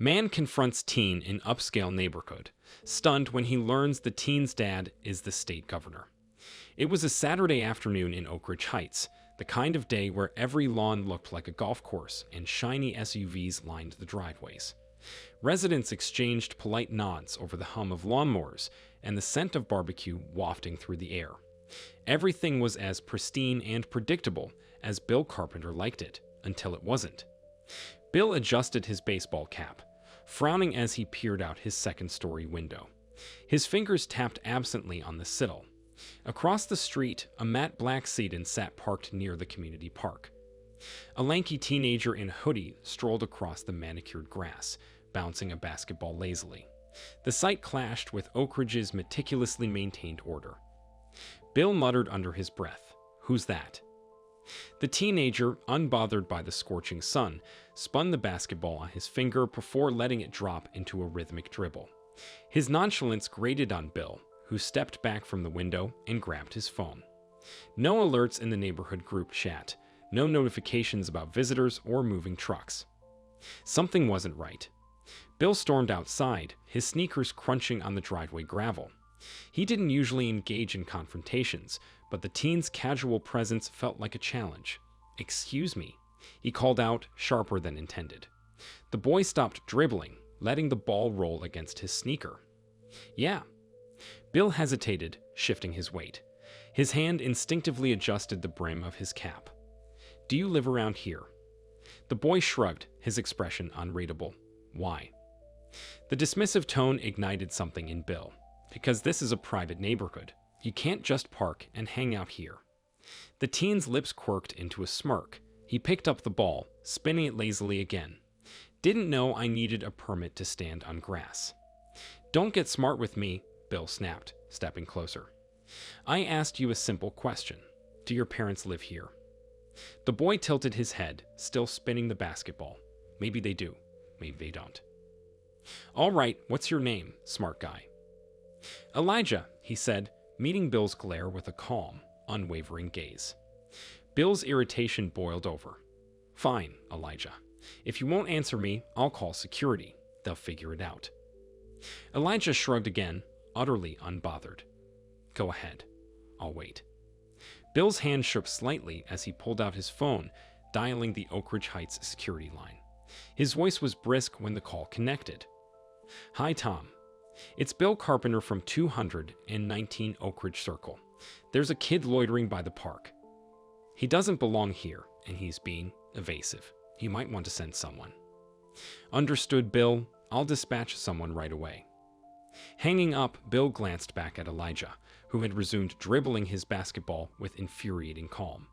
Man confronts teen in upscale neighborhood, stunned when he learns the teen's dad is the state governor. It was a Saturday afternoon in Oak Ridge Heights, the kind of day where every lawn looked like a golf course and shiny SUVs lined the driveways. Residents exchanged polite nods over the hum of lawnmowers and the scent of barbecue wafting through the air. Everything was as pristine and predictable as Bill Carpenter liked it, until it wasn't. Bill adjusted his baseball cap, frowning as he peered out his second-story window. His fingers tapped absently on the sill. Across the street, a matte black sedan sat parked near the community park. A lanky teenager in a hoodie strolled across the manicured grass, bouncing a basketball lazily. The sight clashed with Oak Ridge's meticulously maintained order. Bill muttered under his breath, "Who's that?" The teenager, unbothered by the scorching sun, spun the basketball on his finger before letting it drop into a rhythmic dribble. His nonchalance grated on Bill, who stepped back from the window and grabbed his phone. No alerts in the neighborhood group chat, no notifications about visitors or moving trucks. Something wasn't right. Bill stormed outside, his sneakers crunching on the driveway gravel. He didn't usually engage in confrontations, but the teen's casual presence felt like a challenge. "Excuse me," he called out, sharper than intended. The boy stopped dribbling, letting the ball roll against his sneaker. "Yeah." Bill hesitated, shifting his weight. His hand instinctively adjusted the brim of his cap. "Do you live around here?" The boy shrugged, his expression unreadable. "Why?" The dismissive tone ignited something in Bill. "Because this is a private neighborhood. You can't just park and hang out here." The teen's lips quirked into a smirk. He picked up the ball, spinning it lazily again. "Didn't know I needed a permit to stand on grass." "Don't get smart with me," Bill snapped, stepping closer. "I asked you a simple question. Do your parents live here?" The boy tilted his head, still spinning the basketball. "Maybe they do. Maybe they don't." "All right, what's your name, smart guy?" "Elijah," he said, meeting Bill's glare with a calm, unwavering gaze. Bill's irritation boiled over. "Fine, Elijah. If you won't answer me, I'll call security. They'll figure it out." Elijah shrugged again, utterly unbothered. "Go ahead. I'll wait." Bill's hand shook slightly as he pulled out his phone, dialing the Oak Ridge Heights security line. His voice was brisk when the call connected. "Hi, Tom. It's Bill Carpenter from 219 Oak Ridge Circle. There's a kid loitering by the park. He doesn't belong here, and he's being evasive. You might want to send someone." "Understood, Bill. I'll dispatch someone right away." Hanging up, Bill glanced back at Elijah, who had resumed dribbling his basketball with infuriating calm.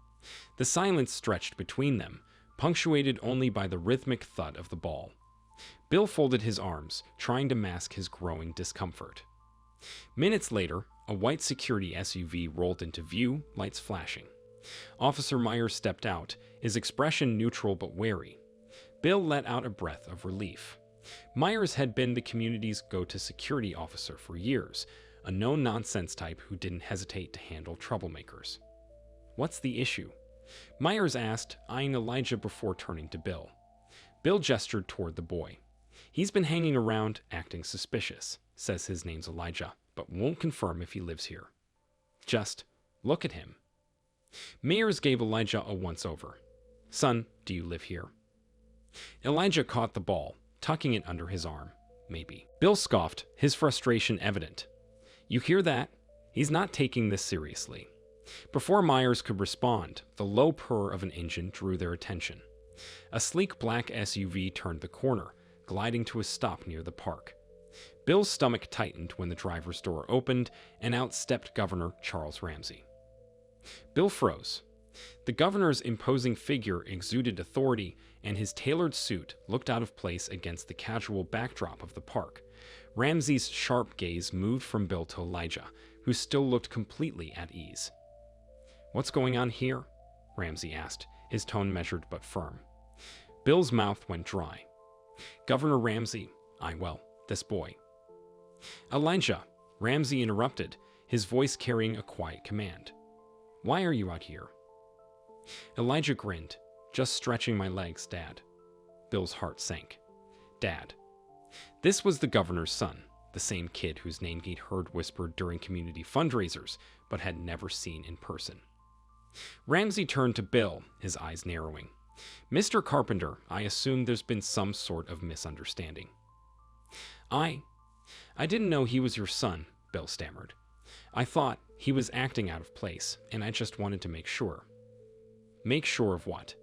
The silence stretched between them, punctuated only by the rhythmic thud of the ball. Bill folded his arms, trying to mask his growing discomfort. Minutes later, a white security SUV rolled into view, lights flashing. Officer Myers stepped out, his expression neutral but wary. Bill let out a breath of relief. Myers had been the community's go-to security officer for years, a no-nonsense type who didn't hesitate to handle troublemakers. "What's the issue?" Myers asked, eyeing Elijah before turning to Bill. Bill gestured toward the boy. "He's been hanging around, acting suspicious. Says his name's Elijah, but won't confirm if he lives here. Just look at him." Myers gave Elijah a once-over. "Son, do you live here?" Elijah caught the ball, tucking it under his arm. "Maybe." Bill scoffed, his frustration evident. "You hear that? He's not taking this seriously." Before Myers could respond, the low purr of an engine drew their attention. A sleek black SUV turned the corner, gliding to a stop near the park. Bill's stomach tightened when the driver's door opened, and out stepped Governor Charles Ramsey. Bill froze. The governor's imposing figure exuded authority, and his tailored suit looked out of place against the casual backdrop of the park. Ramsey's sharp gaze moved from Bill to Elijah, who still looked completely at ease. "What's going on here?" Ramsey asked, his tone measured but firm. Bill's mouth went dry. "Governor Ramsey, this boy." "Elijah," Ramsey interrupted, his voice carrying a quiet command. "Why are you out here?" Elijah grinned. "Just stretching my legs, Dad." Bill's heart sank. "Dad, This was the governor's son, the same kid whose name he'd heard whispered during community fundraisers, but had never seen in person. Ramsey turned to Bill, his eyes narrowing. "Mr. Carpenter, I assume there's been some sort of misunderstanding." I didn't know he was your son," Bill stammered. "I thought he was acting out of place, and I just wanted to make sure." "Make sure of what?"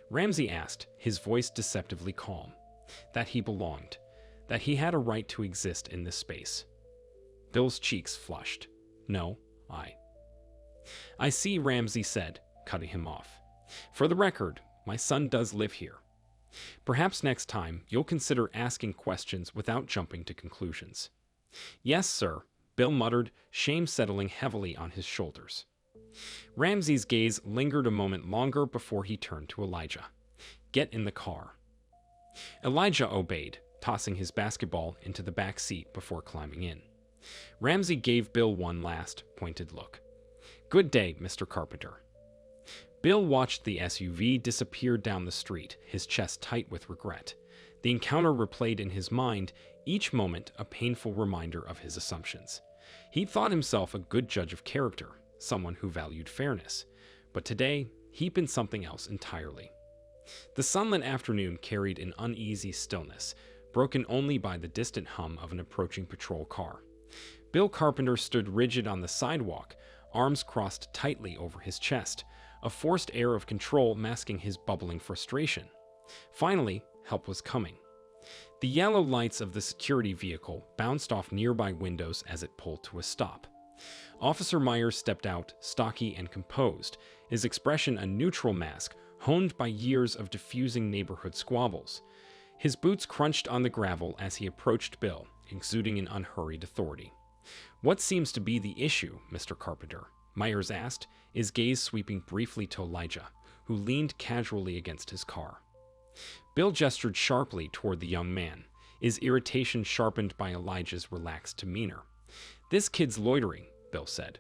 Ramsey asked, his voice deceptively calm. "That he belonged. That he had a right to exist in this space." Bill's cheeks flushed. "No, I see," Ramsey said, cutting him off. "For the record, my son does live here. Perhaps next time you'll consider asking questions without jumping to conclusions." "Yes, sir," Bill muttered, shame settling heavily on his shoulders. Ramsey's gaze lingered a moment longer before he turned to Elijah. "Get in the car." Elijah obeyed, tossing his basketball into the back seat before climbing in. Ramsey gave Bill one last, pointed look. "Good day, Mr. Carpenter." Bill watched the SUV disappear down the street, his chest tight with regret. The encounter replayed in his mind, each moment a painful reminder of his assumptions. He thought himself a good judge of character, someone who valued fairness. But today, he'd been something else entirely. The sunlit afternoon carried an uneasy stillness, broken only by the distant hum of an approaching patrol car. Bill Carpenter stood rigid on the sidewalk, arms crossed tightly over his chest, a forced air of control masking his bubbling frustration. Finally, help was coming. The yellow lights of the security vehicle bounced off nearby windows as it pulled to a stop. Officer Myers stepped out, stocky and composed, his expression a neutral mask honed by years of diffusing neighborhood squabbles. His boots crunched on the gravel as he approached Bill, exuding an unhurried authority. "What seems to be the issue, Mr. Carpenter?" Myers asked, his gaze sweeping briefly to Elijah, who leaned casually against his car. Bill gestured sharply toward the young man, his irritation sharpened by Elijah's relaxed demeanor. "This kid's loitering," Bill said.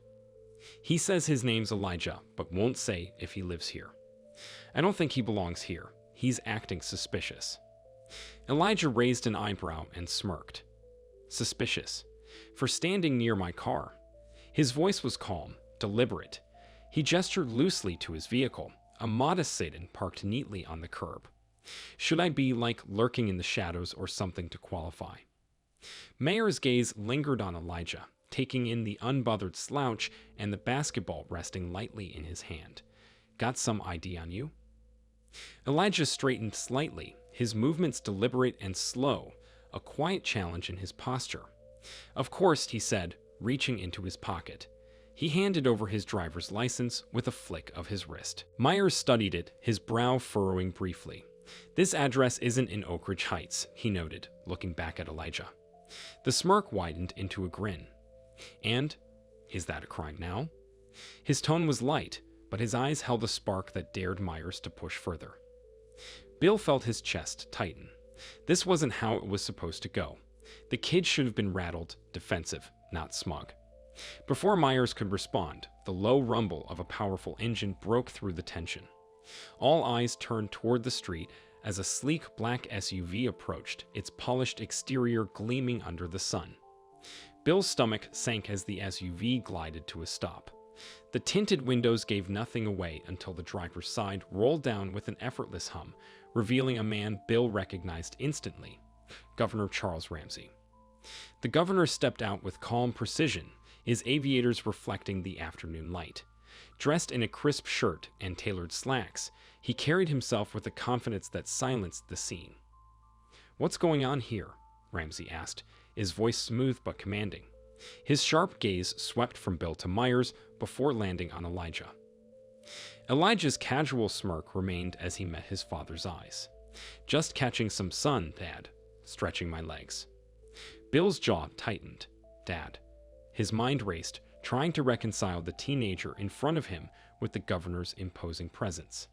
"He says his name's Elijah, but won't say if he lives here. I don't think he belongs here. He's acting suspicious." Elijah raised an eyebrow and smirked. "Suspicious? For standing near my car?" His voice was calm, deliberate. He gestured loosely to his vehicle, a modest sedan parked neatly on the curb. "Should I be, lurking in the shadows or something to qualify?" Mayer's gaze lingered on Elijah, taking in the unbothered slouch and the basketball resting lightly in his hand. "Got some ID on you?" Elijah straightened slightly, his movements deliberate and slow, a quiet challenge in his posture. "Of course," he said, reaching into his pocket. He handed over his driver's license with a flick of his wrist. Myers studied it, his brow furrowing briefly. "This address isn't in Oak Ridge Heights," he noted, looking back at Elijah. The smirk widened into a grin. "And is that a crime now?" His tone was light, but his eyes held a spark that dared Myers to push further. Bill felt his chest tighten. This wasn't how it was supposed to go. The kid should have been rattled, defensive, not smug. Before Myers could respond, the low rumble of a powerful engine broke through the tension. All eyes turned toward the street as a sleek black SUV approached, its polished exterior gleaming under the sun. Bill's stomach sank as the SUV glided to a stop. The tinted windows gave nothing away until the driver's side rolled down with an effortless hum, revealing a man Bill recognized instantly: Governor Charles Ramsey. The governor stepped out with calm precision, his aviators reflecting the afternoon light. Dressed in a crisp shirt and tailored slacks, he carried himself with a confidence that silenced the scene. "What's going on here?" Ramsey asked, his voice smooth but commanding. His sharp gaze swept from Bill to Myers before landing on Elijah. Elijah's casual smirk remained as he met his father's eyes. "Just catching some sun, Dad," stretching my legs. Bill's jaw tightened. "Dad." His mind raced, trying to reconcile the teenager in front of him with the governor's imposing presence.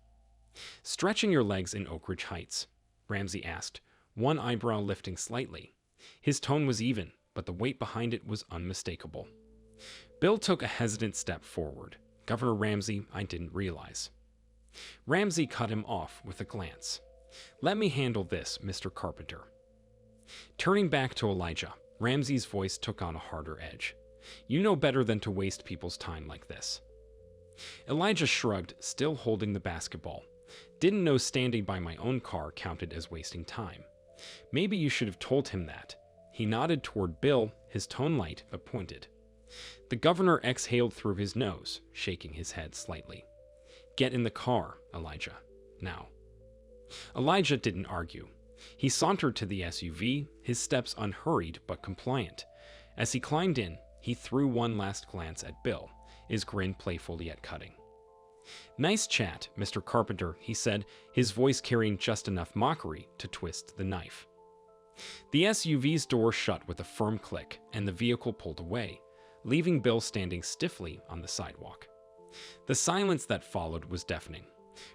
"Stretching your legs in Oak Ridge Heights?" Ramsey asked, one eyebrow lifting slightly. His tone was even, but the weight behind it was unmistakable. Bill took a hesitant step forward. "Governor Ramsey, I didn't realize." Ramsey cut him off with a glance. "Let me handle this, Mr. Carpenter." Turning back to Elijah, Ramsey's voice took on a harder edge. You know better than to waste people's time like this. Elijah shrugged, still holding the basketball. Didn't know standing by my own car counted as wasting time. Maybe you should have told him that. He nodded toward Bill, his tone light but pointed. The governor exhaled through his nose, shaking his head slightly. Get in the car, Elijah. Now. Elijah didn't argue. He sauntered to the SUV, his steps unhurried but compliant. As he climbed in, he threw one last glance at Bill, his grin playful yet cutting. Nice chat, Mr. Carpenter, he said, his voice carrying just enough mockery to twist the knife. The SUV's door shut with a firm click, and the vehicle pulled away, leaving Bill standing stiffly on the sidewalk. The silence that followed was deafening.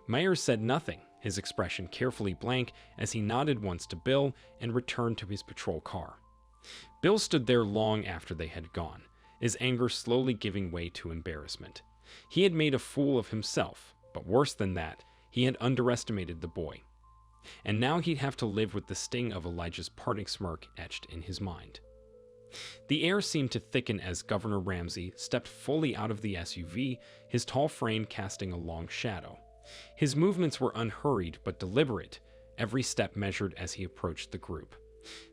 Myers said nothing, his expression carefully blank as he nodded once to Bill and returned to his patrol car. Bill stood there long after they had gone, his anger slowly giving way to embarrassment. He had made a fool of himself, but worse than that, he had underestimated the boy. And now he'd have to live with the sting of Elijah's parting smirk etched in his mind. The air seemed to thicken as Governor Ramsey stepped fully out of the SUV, his tall frame casting a long shadow. His movements were unhurried but deliberate, every step measured as he approached the group.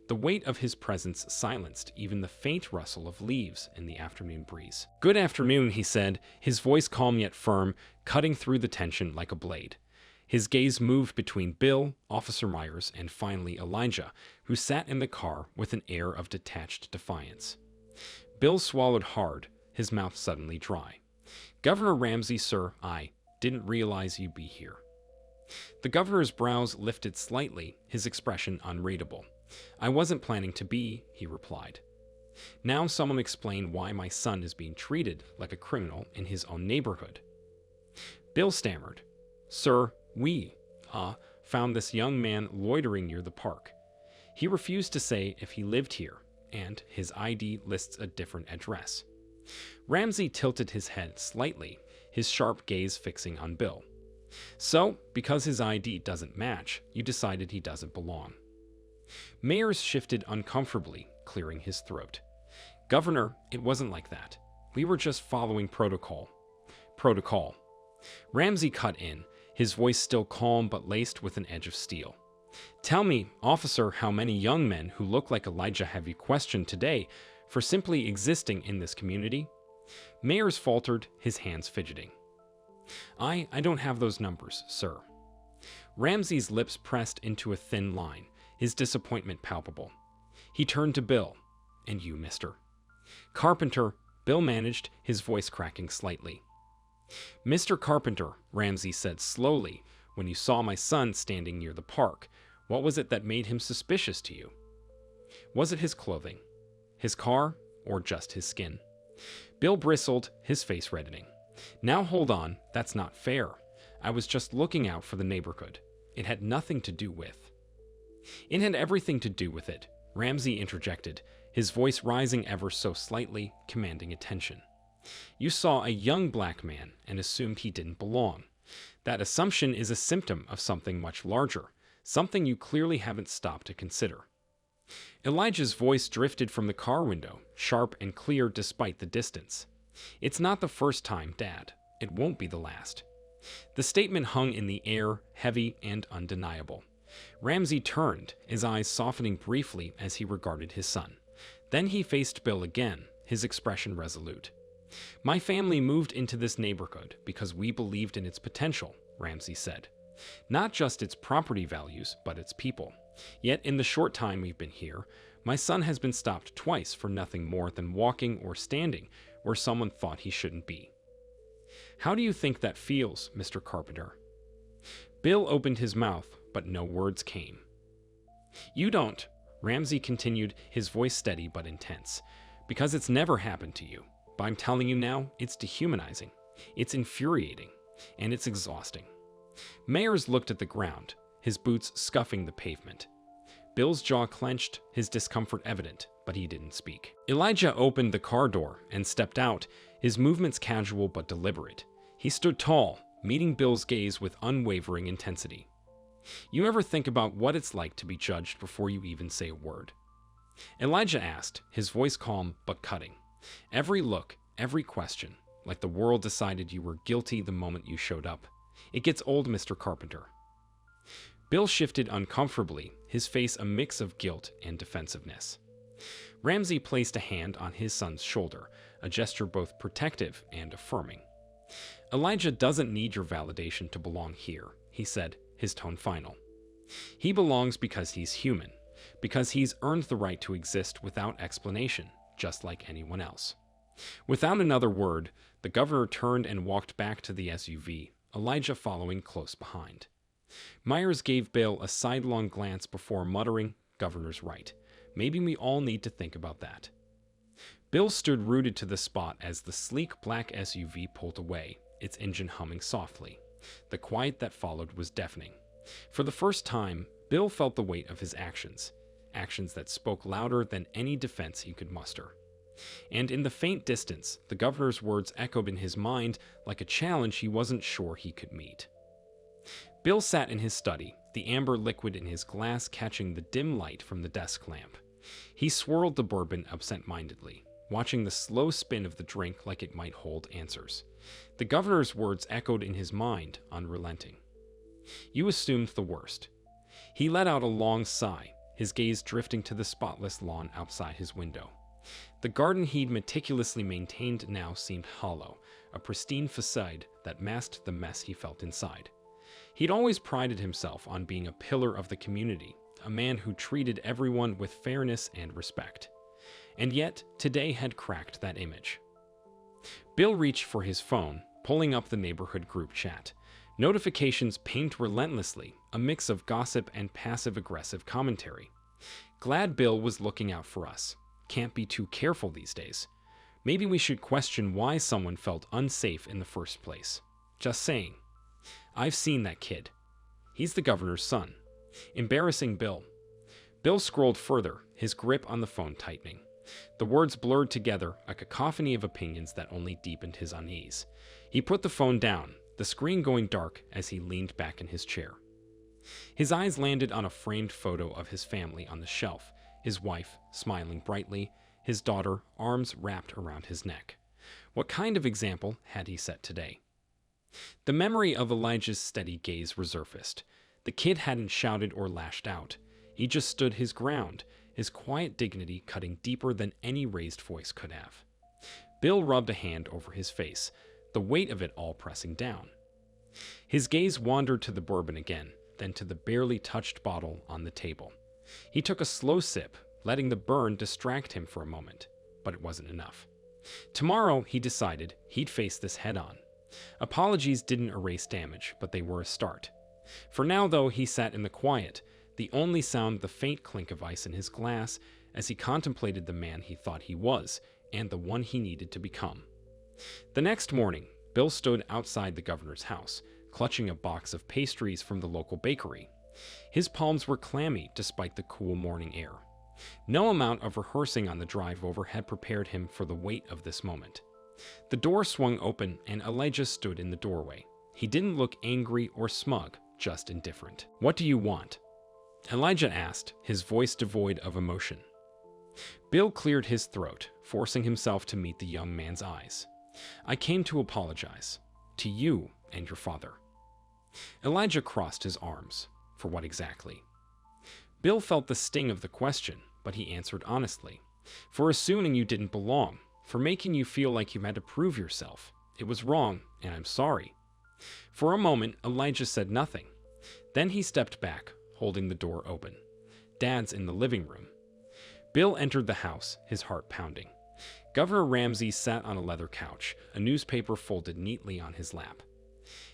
The weight of his presence silenced even the faint rustle of leaves in the afternoon breeze. Good afternoon, he said, his voice calm yet firm, cutting through the tension like a blade. His gaze moved between Bill, Officer Myers, and finally Elijah, who sat in the car with an air of detached defiance. Bill swallowed hard, his mouth suddenly dry. Governor Ramsey, sir, I didn't realize you'd be here. The governor's brows lifted slightly, his expression unreadable. I wasn't planning to be, he replied. Now someone explain why my son is being treated like a criminal in his own neighborhood. Bill stammered. Sir, we found this young man loitering near the park. He refused to say if he lived here, and his ID lists a different address. Ramsey tilted his head slightly, his sharp gaze fixing on Bill. So, because his ID doesn't match, you decided he doesn't belong. Mayers shifted uncomfortably, clearing his throat. Governor, it wasn't like that. We were just following protocol. Protocol. Ramsey cut in, his voice still calm but laced with an edge of steel. Tell me, officer, how many young men who look like Elijah have you questioned today for simply existing in this community? Mayers faltered, his hands fidgeting. I don't have those numbers, sir. Ramsey's lips pressed into a thin line, his disappointment palpable. He turned to Bill. And you, mister. Carpenter, Bill managed, his voice cracking slightly. Mr. Carpenter, Ramsey said slowly, when you saw my son standing near the park, what was it that made him suspicious to you? Was it his clothing, his car, or just his skin? Bill bristled, his face reddening. Now hold on, that's not fair. I was just looking out for the neighborhood. It had nothing to do with. It had everything to do with it, Ramsey interjected, his voice rising ever so slightly, commanding attention. You saw a young black man and assumed he didn't belong. That assumption is a symptom of something much larger, something you clearly haven't stopped to consider. Elijah's voice drifted from the car window, sharp and clear despite the distance. It's not the first time, Dad. It won't be the last. The statement hung in the air, heavy and undeniable. Ramsey turned, his eyes softening briefly as he regarded his son. Then he faced Bill again, his expression resolute. My family moved into this neighborhood because we believed in its potential, Ramsey said. Not just its property values, but its people. Yet in the short time we've been here, my son has been stopped twice for nothing more than walking or standing where someone thought he shouldn't be. How do you think that feels, Mr. Carpenter? Bill opened his mouth, but no words came. You don't, Ramsey continued, his voice steady but intense, because it's never happened to you. But I'm telling you now, it's dehumanizing, it's infuriating, and it's exhausting. Mayers looked at the ground, his boots scuffing the pavement. Bill's jaw clenched, his discomfort evident, but he didn't speak. Elijah opened the car door and stepped out, his movements casual but deliberate. He stood tall, meeting Bill's gaze with unwavering intensity. You ever think about what it's like to be judged before you even say a word? Elijah asked, his voice calm but cutting. Every look, every question, like the world decided you were guilty the moment you showed up. It gets old, Mr. Carpenter. Bill shifted uncomfortably, his face a mix of guilt and defensiveness. Ramsey placed a hand on his son's shoulder, a gesture both protective and affirming. Elijah doesn't need your validation to belong here, he said, his tone final. He belongs because he's human, because he's earned the right to exist without explanation, just like anyone else. Without another word, the governor turned and walked back to the SUV, Elijah following close behind. Myers gave Bill a sidelong glance before muttering, "Governor's right. Maybe we all need to think about that." Bill stood rooted to the spot as the sleek black SUV pulled away, its engine humming softly. The quiet that followed was deafening. For the first time, Bill felt the weight of his actions that spoke louder than any defense he could muster. And in the faint distance, the governor's words echoed in his mind like a challenge he wasn't sure he could meet. Bill sat in his study, the amber liquid in his glass catching the dim light from the desk lamp. He swirled the bourbon absent-mindedly, watching the slow spin of the drink like it might hold answers. The governor's words echoed in his mind, unrelenting. You assumed the worst. He let out a long sigh, his gaze drifting to the spotless lawn outside his window. The garden he'd meticulously maintained now seemed hollow, a pristine facade that masked the mess he felt inside. He'd always prided himself on being a pillar of the community, a man who treated everyone with fairness and respect. And yet, today had cracked that image. Bill reached for his phone, pulling up the neighborhood group chat. Notifications pinged relentlessly, a mix of gossip and passive-aggressive commentary. Glad Bill was looking out for us. Can't be too careful these days. Maybe we should question why someone felt unsafe in the first place. Just saying. I've seen that kid. He's the governor's son. Embarrassing Bill. Bill scrolled further, his grip on the phone tightening. The words blurred together, a cacophony of opinions that only deepened his unease. He put the phone down, the screen going dark as he leaned back in his chair. His eyes landed on a framed photo of his family on the shelf, his wife smiling brightly, his daughter arms wrapped around his neck. What kind of example had he set today? The memory of Elijah's steady gaze resurfaced. The kid hadn't shouted or lashed out. He just stood his ground, his quiet dignity cutting deeper than any raised voice could have. Bill rubbed a hand over his face, the weight of it all pressing down. His gaze wandered to the bourbon again, then to the barely touched bottle on the table. He took a slow sip, letting the burn distract him for a moment, but it wasn't enough. Tomorrow, he decided, he'd face this head-on. Apologies didn't erase damage, but they were a start. For now, though, he sat in the quiet, the only sound the faint clink of ice in his glass as he contemplated the man he thought he was and the one he needed to become. The next morning, Bill stood outside the governor's house, clutching a box of pastries from the local bakery. His palms were clammy despite the cool morning air. No amount of rehearsing on the drive over had prepared him for the weight of this moment. The door swung open and Elijah stood in the doorway. He didn't look angry or smug, just indifferent. "What do you want?" Elijah asked, his voice devoid of emotion. Bill cleared his throat, forcing himself to meet the young man's eyes. "I came to apologize. To you and your father." Elijah crossed his arms. For what exactly? Bill felt the sting of the question, but he answered honestly. "For assuming you didn't belong. For making you feel like you had to prove yourself. It was wrong, and I'm sorry." For a moment, Elijah said nothing. Then he stepped back, holding the door open. "Dad's in the living room." Bill entered the house, his heart pounding. Governor Ramsey sat on a leather couch, a newspaper folded neatly on his lap.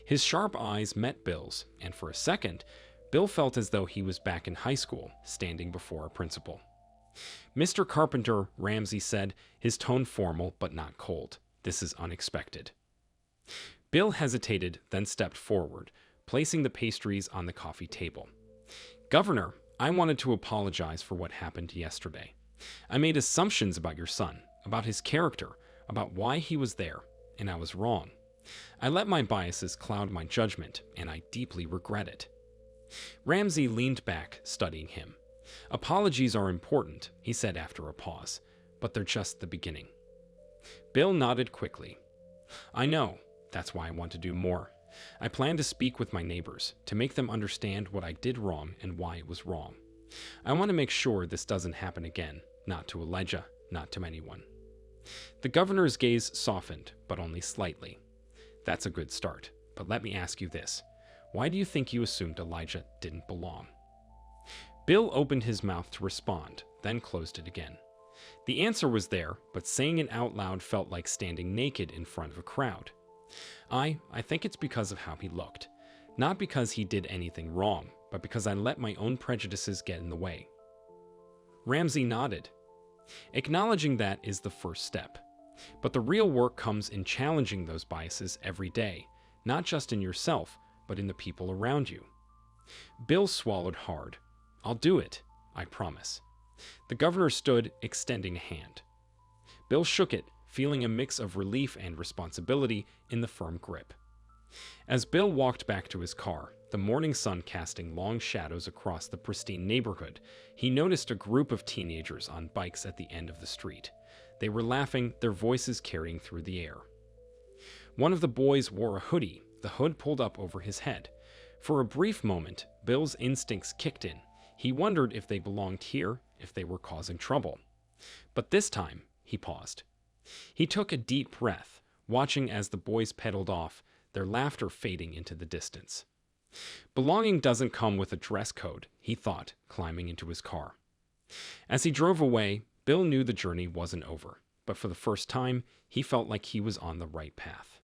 His sharp eyes met Bill's, and for a second, Bill felt as though he was back in high school, standing before a principal. "Mr. Carpenter," Ramsey said, his tone formal but not cold. "This is unexpected." Bill hesitated, then stepped forward, placing the pastries on the coffee table. "Governor, I wanted to apologize for what happened yesterday. I made assumptions about your son, about his character, about why he was there, and I was wrong. I let my biases cloud my judgment, and I deeply regret it." Ramsay leaned back, studying him. Apologies are important, he said after a pause, but they're just the beginning. Bill nodded quickly. I know. That's why I want to do more. I plan to speak with my neighbors, to make them understand what I did wrong and why it was wrong. I want to make sure this doesn't happen again, not to Elijah, not to anyone. The governor's gaze softened, but only slightly. That's a good start, but let me ask you this. Why do you think you assumed Elijah didn't belong? Bill opened his mouth to respond, then closed it again. The answer was there, but saying it out loud felt like standing naked in front of a crowd. I think it's because of how he looked. Not because he did anything wrong, but because I let my own prejudices get in the way. Ramsay nodded. Acknowledging that is the first step. But the real work comes in challenging those biases every day, not just in yourself, but in the people around you. Bill swallowed hard. I'll do it, I promise. The governor stood, extending a hand. Bill shook it, feeling a mix of relief and responsibility in the firm grip. As Bill walked back to his car, the morning sun casting long shadows across the pristine neighborhood, he noticed a group of teenagers on bikes at the end of the street. They were laughing, their voices carrying through the air. One of the boys wore a hoodie, the hood pulled up over his head. For a brief moment, Bill's instincts kicked in. He wondered if they belonged here, if they were causing trouble. But this time, he paused. He took a deep breath, watching as the boys pedaled off, their laughter fading into the distance. Belonging doesn't come with a dress code, he thought, climbing into his car. As he drove away, Bill knew the journey wasn't over, but for the first time, he felt like he was on the right path.